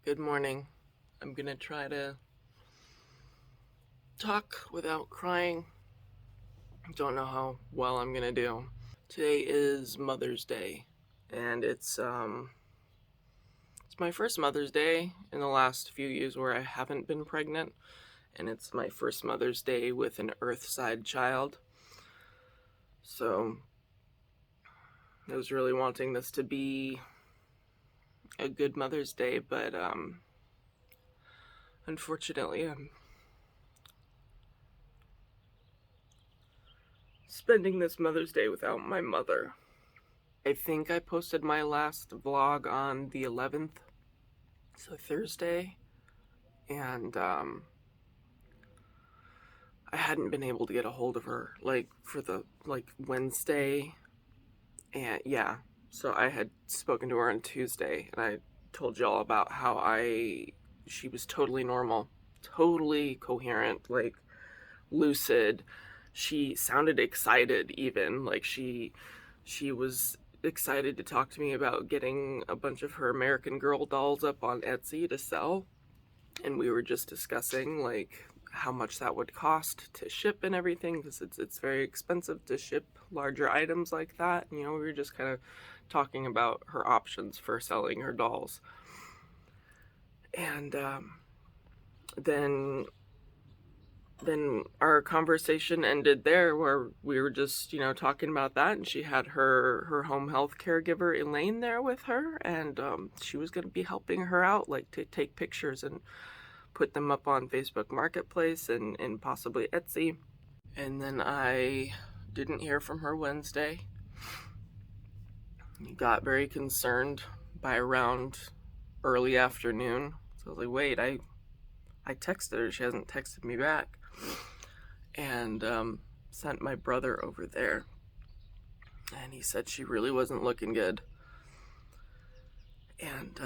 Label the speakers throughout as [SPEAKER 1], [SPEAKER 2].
[SPEAKER 1] Good morning. I'm gonna try to talk without crying. Don't know how well I'm gonna do. Today is Mother's Day, and it's my first Mother's Day in the last few years where I haven't been pregnant, and it's my first Mother's Day with an Earthside child. So I was really wanting this to be a good Mother's Day, but unfortunately I'm spending this Mother's Day without my mother. I think I posted my last vlog on the 11th, so Thursday, and I hadn't been able to get a hold of her for the Wednesday, and yeah, so I had spoken to her on Tuesday, and I told y'all about how she was totally normal, totally coherent, lucid. She sounded excited, even she was excited to talk to me about getting a bunch of her American Girl dolls up on Etsy to sell, and we were just discussing how much that would cost to ship and everything, because it's very expensive to ship larger items like that. We were just kind of talking about her options for selling her dolls, and then our conversation ended there, where we were just talking about that, and she had her home health caregiver Elaine there with her, and she was going to be helping her out, to take pictures and put them up on Facebook Marketplace and possibly Etsy. And then I didn't hear from her Wednesday. Got very concerned by around early afternoon, so I was like, wait, I texted her, she hasn't texted me back, and sent my brother over there, and he said she really wasn't looking good. And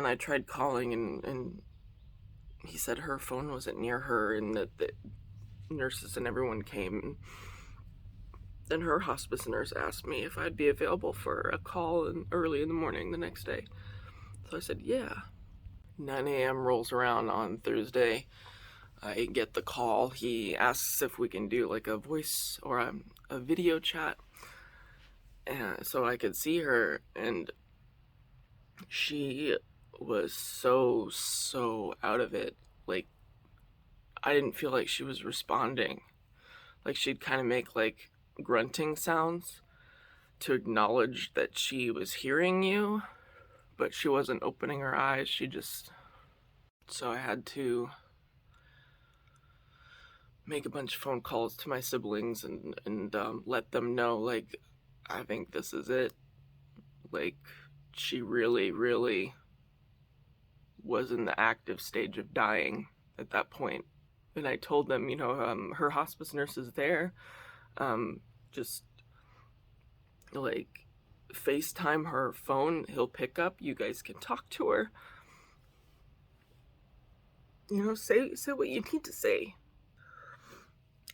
[SPEAKER 1] I tried calling, and he said her phone wasn't near her, and that the nurses and everyone came. And then her hospice nurse asked me if I'd be available for a call early in the morning the next day. So I said, yeah. 9 a.m. rolls around on Thursday. I get the call. He asks if we can do a voice or a video chat, and so I could see her, and she was so out of it. I didn't feel like she was responding. She'd kind of make grunting sounds to acknowledge that she was hearing you, but she wasn't opening her eyes. So I had to make a bunch of phone calls to my siblings and let them know, I think this is it. She really was in the active stage of dying at that point. And I told them, her hospice nurse is there. Just FaceTime her phone, he'll pick up, you guys can talk to her. Say what you need to say.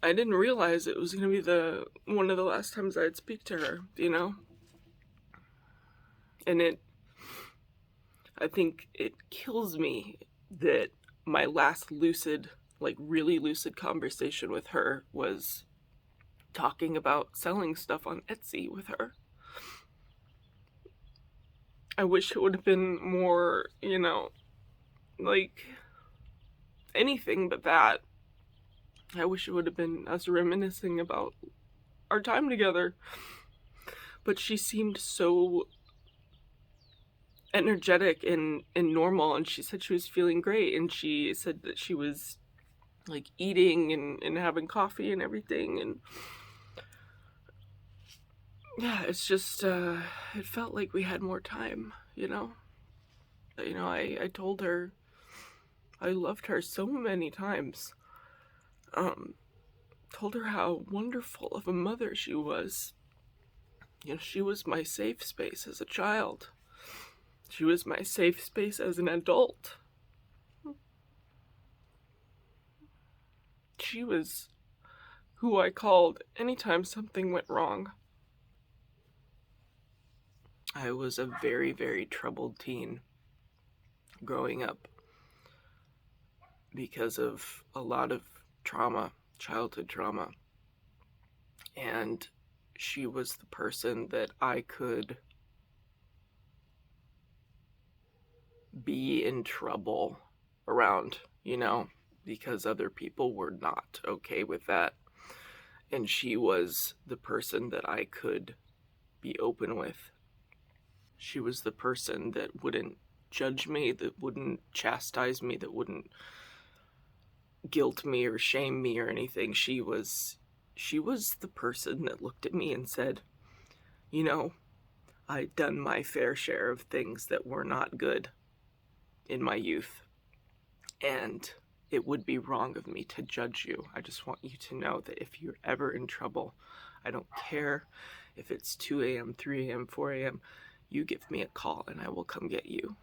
[SPEAKER 1] I didn't realize it was going to be one of the last times I'd speak to her, And I think it kills me that my last lucid, really lucid conversation with her was talking about selling stuff on Etsy with her. I wish it would have been more, anything but that. I wish it would have been us reminiscing about our time together. But she seemed so energetic and normal, and she said she was feeling great, and she said that she was eating and having coffee and everything, and yeah, it's just it felt like we had more time. I told her I loved her so many times. Told her how wonderful of a mother she was. She was my safe space as a child. She was my safe space as an adult. She was who I called anytime something went wrong. I was a very, very troubled teen growing up because of a lot of trauma, childhood trauma. And she was the person that I could be in trouble around, you know, because other people were not okay with that. And she was the person that I could be open with. She was the person that wouldn't judge me, that wouldn't chastise me, that wouldn't guilt me or shame me or anything. She was the person that looked at me and said, you know, I'd done my fair share of things that were not good in my youth, and it would be wrong of me to judge you. I just want you to know that if you're ever in trouble, I don't care if it's 2 a.m., 3 a.m., 4 a.m., you give me a call and I will come get you.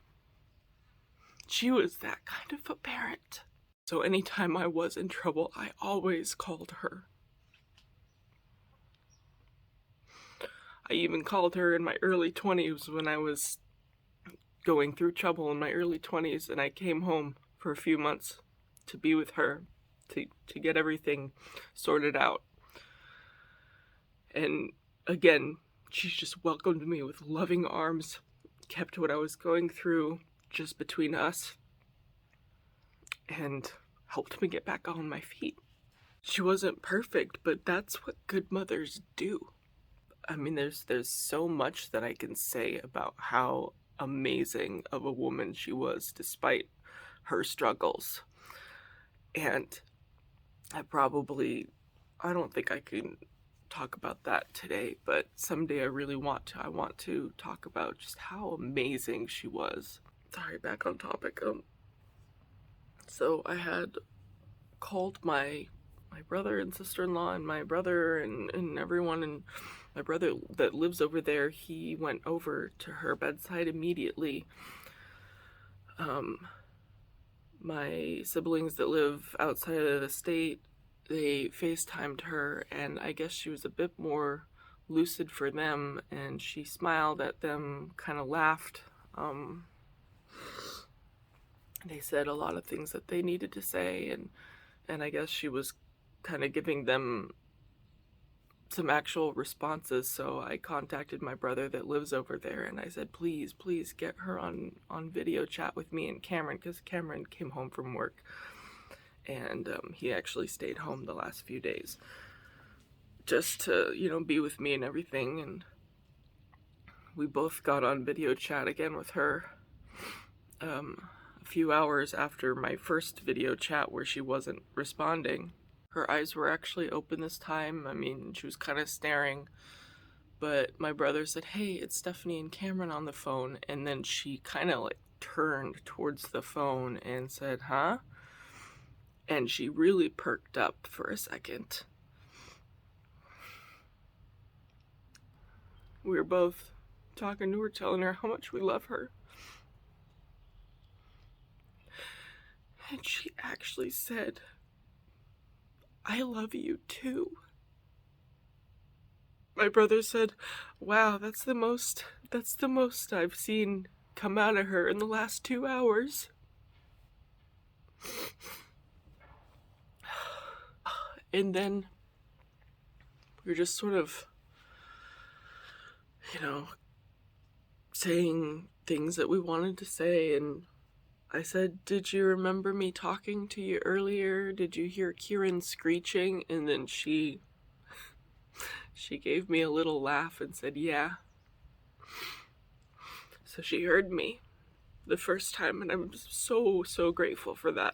[SPEAKER 1] She was that kind of a parent. So anytime I was in trouble, I always called her. I even called her in my early 20s when I was going through trouble in my early 20s, and I came home for a few months to be with her, to get everything sorted out. And again, she just welcomed me with loving arms, kept what I was going through just between us, and helped me get back on my feet. She wasn't perfect, but that's what good mothers do. I mean, there's so much that I can say about how amazing of a woman she was despite her struggles. And I don't think I can talk about that today, but someday I really want to. I want to talk about just how amazing she was. Sorry, back on topic. So I had called my brother and sister-in-law and my brother and everyone, and my brother that lives over there, he went over to her bedside immediately. My siblings that live outside of the state, they FaceTimed her, and I guess she was a bit more lucid for them, and she smiled at them, kind of laughed. They said a lot of things that they needed to say, and I guess she was kind of giving them some actual responses. So I contacted my brother that lives over there, and I said, please get her on video chat with me and Kameron, because Kameron came home from work, and he actually stayed home the last few days just to, you know, be with me and everything. And we both got on video chat again with her a few hours after my first video chat where she wasn't responding. Her eyes were actually open this time. I mean, she was kind of staring, but my brother said, hey, it's Stefanie and Kameron on the phone, and then she kind of like turned towards the phone and said, huh? And she really perked up for a second. We were both talking to her, telling her how much we love her. And she actually said, I love you too. My brother said, wow, that's the most I've seen come out of her in the last 2 hours. And then we were just sort of, you know, saying things that we wanted to say, and I said, did you remember me talking to you earlier? Did you hear Kieran screeching? And then she gave me a little laugh and said, yeah. So she heard me the first time, and I'm so grateful for that.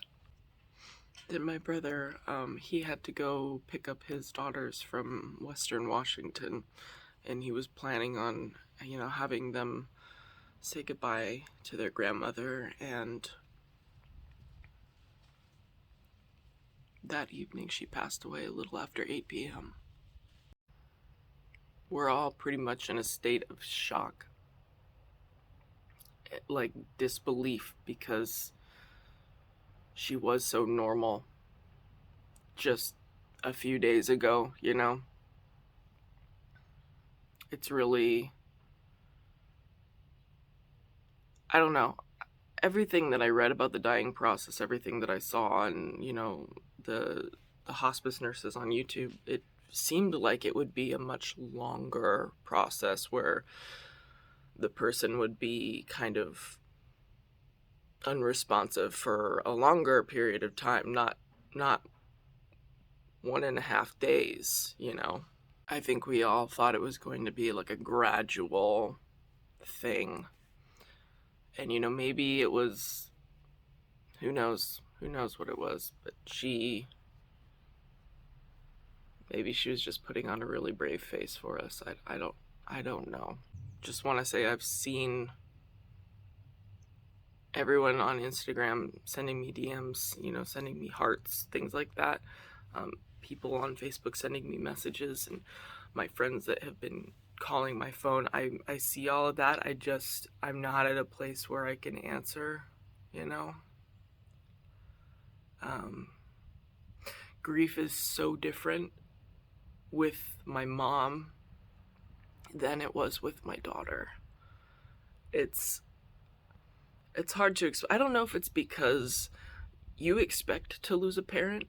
[SPEAKER 1] Then my brother, he had to go pick up his daughters from Western Washington, and he was planning on, you know, having them say goodbye to their grandmother, and that evening she passed away a little after 8 p.m. We're all pretty much in a state of shock, like disbelief, because she was so normal just a few days ago, you know? It's really I don't know. Everything that I read about the dying process, everything that I saw on, the hospice nurses on YouTube, it seemed like it would be a much longer process where the person would be kind of unresponsive for a longer period of time, not 1.5 days, I think we all thought it was going to be like a gradual thing. And, maybe it was, who knows what it was, but maybe she was just putting on a really brave face for us. I don't know. Just want to say I've seen everyone on Instagram sending me DMs, sending me hearts, things like that. People on Facebook sending me messages, and my friends that have been calling my phone. I see all of that. I'm not at a place where I can answer, Grief is so different with my mom than it was with my daughter. It's hard to explain. I don't know if it's because you expect to lose a parent,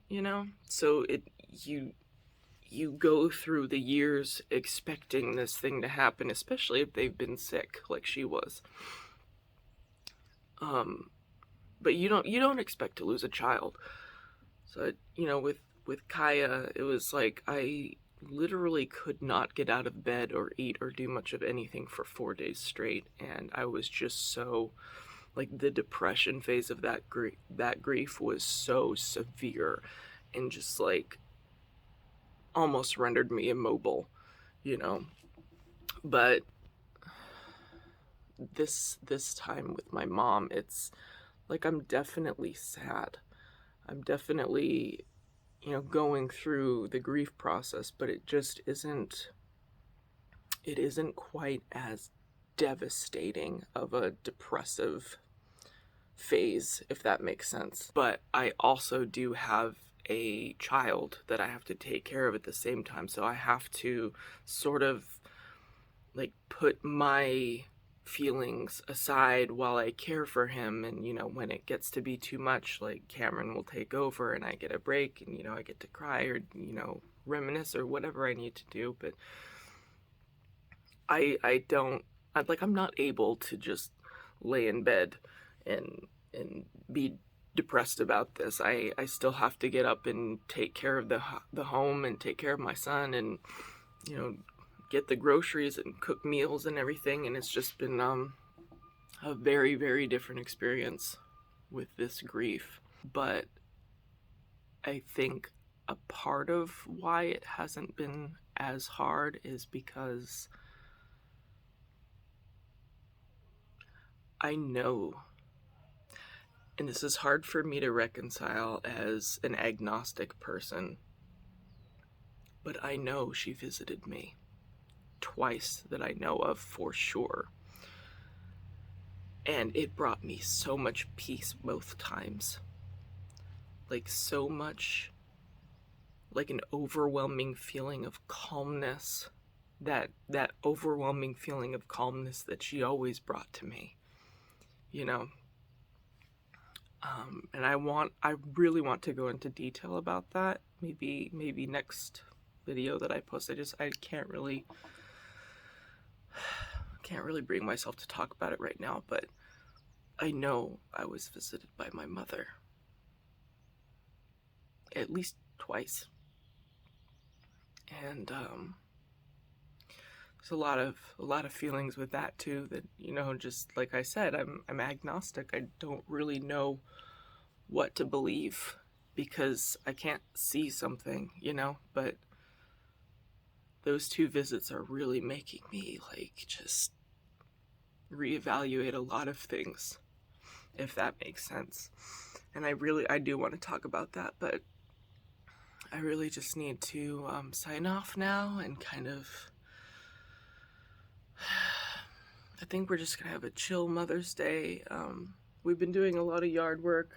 [SPEAKER 1] so you go through the years expecting this thing to happen, especially if they've been sick like she was. But you don't expect to lose a child. So, with Kaia, it was like I literally could not get out of bed or eat or do much of anything for 4 days straight, and I was just so, like, the depression phase of that grief was so severe and just like almost rendered me immobile, but this time with my mom, it's like I'm definitely sad. I'm definitely, going through the grief process, but it just isn't quite as devastating of a depressive phase, if that makes sense. But I also do have a child that I have to take care of at the same time, so I have to sort of like put my feelings aside while I care for him. And when it gets to be too much, like, Kameron will take over and I get a break, and I get to cry or reminisce or whatever I need to do. But I'm not able to just lay in bed and be depressed about this. I still have to get up and take care of the home and take care of my son, and get the groceries and cook meals and everything. And it's just been a very, very different experience with this grief. But I think a part of why it hasn't been as hard is because I know, and this is hard for me to reconcile as an agnostic person, but I know she visited me twice that I know of for sure. And it brought me so much peace both times. Like, so much, like an overwhelming feeling of calmness. That overwhelming feeling of calmness that she always brought to me, and I really want to go into detail about that. Maybe next video that I post. I can't really bring myself to talk about it right now, but I know I was visited by my mother at least twice. And there's a lot of feelings with that too, that just like I said, I'm agnostic. I don't really know what to believe because I can't see something, but those 2 visits are really making me just reevaluate a lot of things, if that makes sense. And I do want to talk about that, but I really just need to sign off now and kind of, I think we're just gonna have a chill Mother's Day. We've been doing a lot of yard work,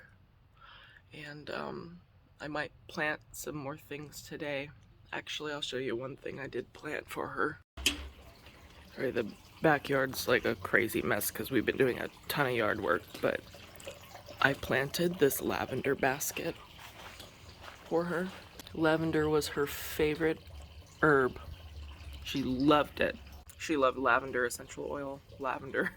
[SPEAKER 1] and I might plant some more things today. Actually, I'll show you one thing I did plant for her. Sorry, the Backyard's like a crazy mess because we've been doing a ton of yard work, but I planted this lavender basket for her. Lavender was her favorite herb. She loved it. She loved lavender essential oil, lavender,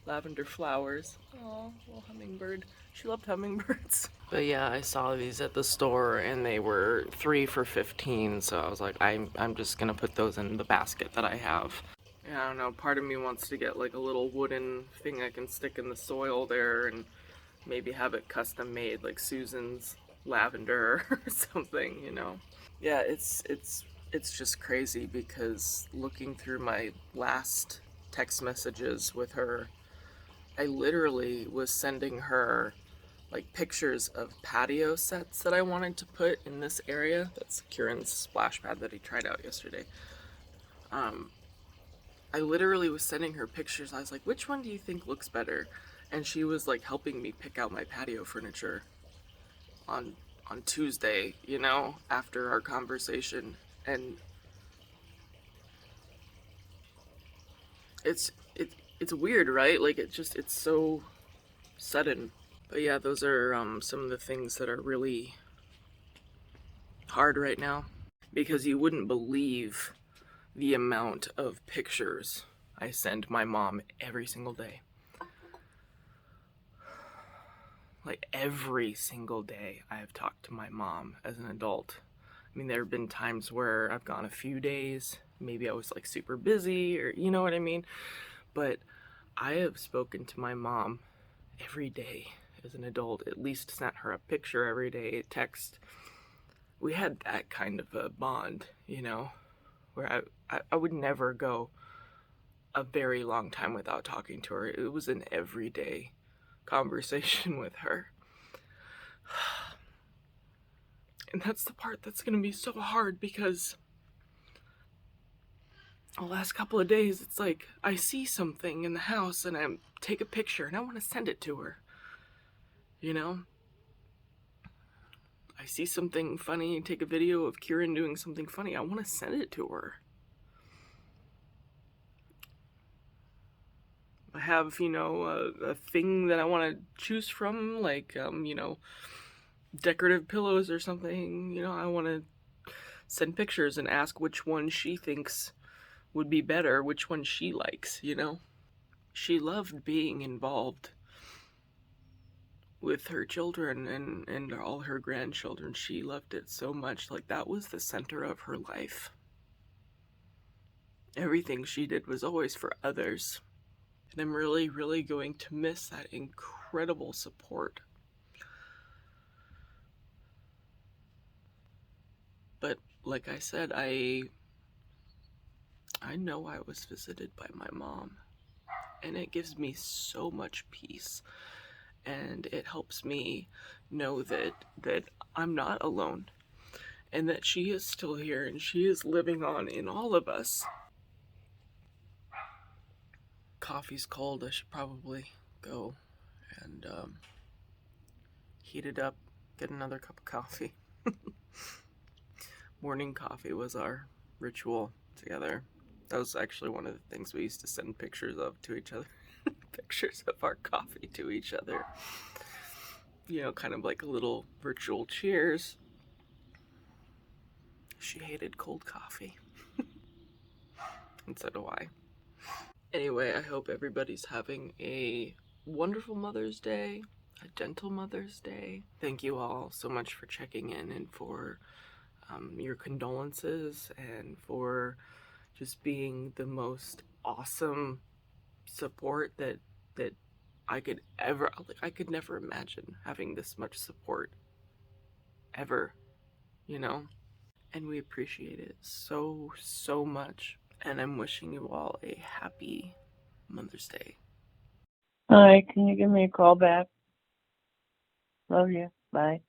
[SPEAKER 1] lavender flowers. Oh, little hummingbird. She loved hummingbirds. But yeah, I saw these at the store and they were 3 for $15. So I was like, I'm just gonna put those in the basket that I have. Yeah, I don't know. Part of me wants to get like a little wooden thing I can stick in the soil there and maybe have it custom made, like Susan's lavender or something, you know. Yeah, it's just crazy because looking through my last text messages with her, I literally was sending her like pictures of patio sets that I wanted to put in this area. That's Kieran's splash pad that he tried out yesterday. I literally was sending her pictures. I was like, which one do you think looks better? And she was like helping me pick out my patio furniture on Tuesday, you know, after our conversation. And it's weird, right? Like it's so sudden. But yeah, those are some of the things that are really hard right now, because you wouldn't believe the amount of pictures I send my mom every single day. Like every single day I have talked to my mom as an adult. I mean, there have been times where I've gone a few days, maybe I was like super busy, or you know what I mean? But I have spoken to my mom every day as an adult, at least sent her a picture every day, text. We had that kind of a bond, you know, where I would never go a very long time without talking to her. It was an everyday conversation with her. And that's the part that's going to be so hard, because the last couple of days, it's like I see something in the house and I take a picture and I want to send it to her. You know? I see something funny and take a video of Kieran doing something funny. I want to send it to her. I have, you know, a thing that I want to choose from, like, you know, decorative pillows or something. You know, I want to send pictures and ask which one she thinks would be better, which one she likes, you know? She loved being involved with her children and all her grandchildren. She loved it so much. Like, that was the center of her life. Everything she did was always for others. And I'm really, really going to miss that incredible support. But like I said, I know I was visited by my mom, and it gives me so much peace, and it helps me know that I'm not alone, and that she is still here, and she is living on in all of us. Coffee's cold. I should probably go and heat it up, get another cup of coffee. Morning coffee was our ritual together. That was actually one of the things we used to send pictures of to each other. Pictures of our coffee to each other. You know, kind of like a little virtual cheers. She hated cold coffee. And so do I. Anyway, I hope everybody's having a wonderful Mother's Day, a gentle Mother's Day. Thank you all so much for checking in and for your condolences, and for just being the most awesome support that I could ever, like, I could never imagine having this much support ever, you know? And we appreciate it so, so much. And I'm wishing you all a happy Mother's Day.
[SPEAKER 2] Hi, can you give me a call back? Love you. Bye.